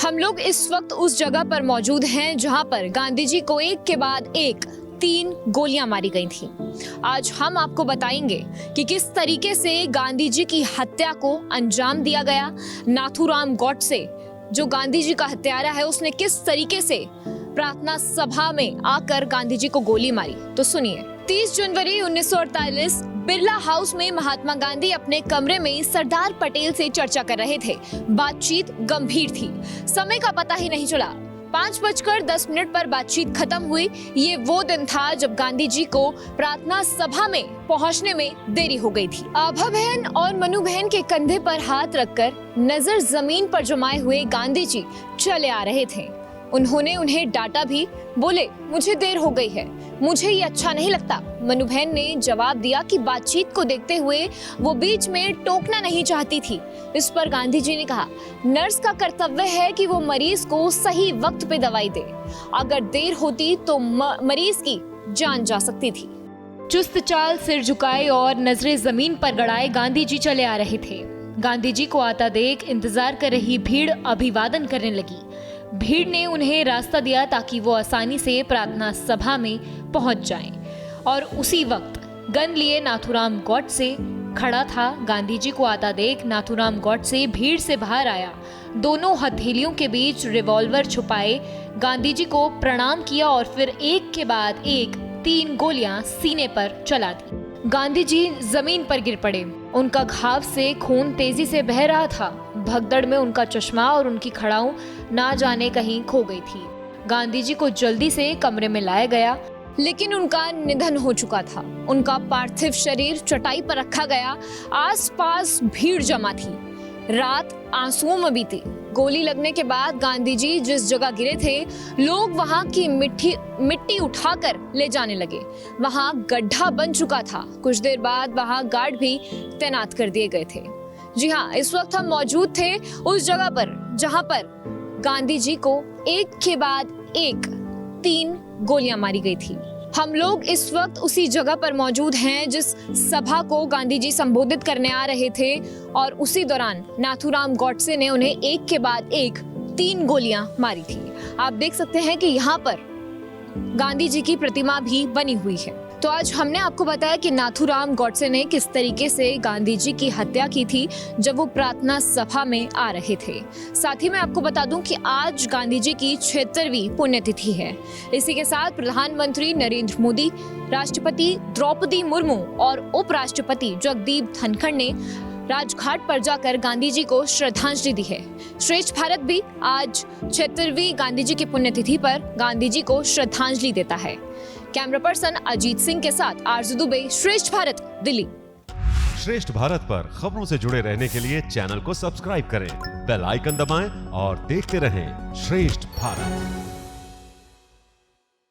हम लोग इस वक्त उस जगह पर मौजूद हैं जहां पर गांधी जी को एक के बाद एक 3 गोलियां मारी गई थी। आज हम आपको बताएंगे कि किस तरीके से गांधी जी की हत्या को अंजाम दिया गया। नाथूराम गॉडसे जो गांधी जी का हत्यारा है, उसने किस तरीके से प्रार्थना सभा में आकर गांधी जी को गोली मारी। तो सुनिए। 30 जनवरी 1948 बिरला हाउस में महात्मा गांधी अपने कमरे में सरदार पटेल से चर्चा कर रहे थे। बातचीत गंभीर थी, समय का पता ही नहीं चला। 5:10 पर बातचीत खत्म हुई। ये वो दिन था जब गांधी जी को प्रार्थना सभा में पहुंचने में देरी हो गई थी। आभा बहन और मनु बहन के कंधे पर हाथ रखकर नजर जमीन पर जमाए हुए गांधी जी चले आ रहे थे। उन्होंने उन्हें डांटा भी, बोले मुझे देर हो गई है, मुझे ये अच्छा नहीं लगता। मनु बहन ने जवाब दिया कि बातचीत को देखते हुए वो बीच में टोकना नहीं चाहती थी। इस पर गांधी जी ने कहा, नर्स का कर्तव्य है कि वो मरीज को सही वक्त पे दवाई दे। अगर देर होती तो मरीज की जान जा सकती थी। चुस्त चाल, सिर झुकाए और नजरें जमीन पर गड़ाए गांधी जी चले आ रहे थे। गांधी जी को आता देख इंतजार कर रही भीड़ अभिवादन करने लगी। भीड़ ने उन्हें रास्ता दिया ताकि वो आसानी से प्रार्थना सभा में पहुंच जाएं। और उसी वक्त गन लिए नाथूराम गॉडसे खड़ा था। गांधी जी को आता देख नाथूराम गॉडसे भीड़ से बाहर आया। दोनों हथेलियों के बीच रिवॉल्वर छुपाए गांधी जी को प्रणाम किया और फिर एक के बाद एक 3 गोलियां सीने पर चला दी। गांधी जी जमीन पर गिर पड़े। उनका घाव से खून तेजी से बह रहा था। भगदड़ में उनका चश्मा और उनकी खड़ाऊ ना जाने कहीं खो गई थी। गांधी जी को जल्दी से कमरे में लाया गया, लेकिन उनका निधन हो चुका था। उनका पार्थिव शरीर चटाई पर रखा गया। आसपास भीड़ जमा थी। रात आंसुओं में बीती। गोली लगने के बाद गांधी जी जिस जगह गिरे थे, लोग वहां की मिट्टी उठाकर ले जाने लगे। वहां गड्ढा बन चुका था। कुछ देर बाद वहां गार्ड भी तैनात कर दिए गए थे। जी हाँ, इस वक्त हम मौजूद थे उस जगह पर जहां पर गांधी जी को एक के बाद एक 3 गोलियां मारी गई थी। हम लोग इस वक्त उसी जगह पर मौजूद हैं जिस सभा को गांधी जी संबोधित करने आ रहे थे, और उसी दौरान नाथूराम गॉडसे ने उन्हें एक के बाद एक 3 गोलियां मारी थी। आप देख सकते हैं कि यहाँ पर गांधी जी की प्रतिमा भी बनी हुई है। तो आज हमने आपको बताया कि नाथूराम गॉडसे ने किस तरीके से गांधी जी की हत्या की थी जब वो प्रार्थना सभा में आ रहे थे। साथ ही मैं आपको बता दूं कि आज गांधी जी की 76वीं पुण्यतिथि है। इसी के साथ प्रधानमंत्री नरेंद्र मोदी, राष्ट्रपति द्रौपदी मुर्मू और उपराष्ट्रपति जगदीप धनखड़ ने राजघाट पर जाकर गांधी जी को श्रद्धांजलि दी है। श्रेष्ठ भारत भी आज 76वीं गांधी जी की पुण्यतिथि पर गांधी जी को श्रद्धांजलि देता है। कैमरा पर्सन अजीत सिंह के साथ आरजू दुबे, श्रेष्ठ भारत, दिल्ली। श्रेष्ठ भारत पर खबरों से जुड़े रहने के लिए चैनल को सब्सक्राइब करें, बेल आइकन दबाएं और देखते रहें श्रेष्ठ भारत।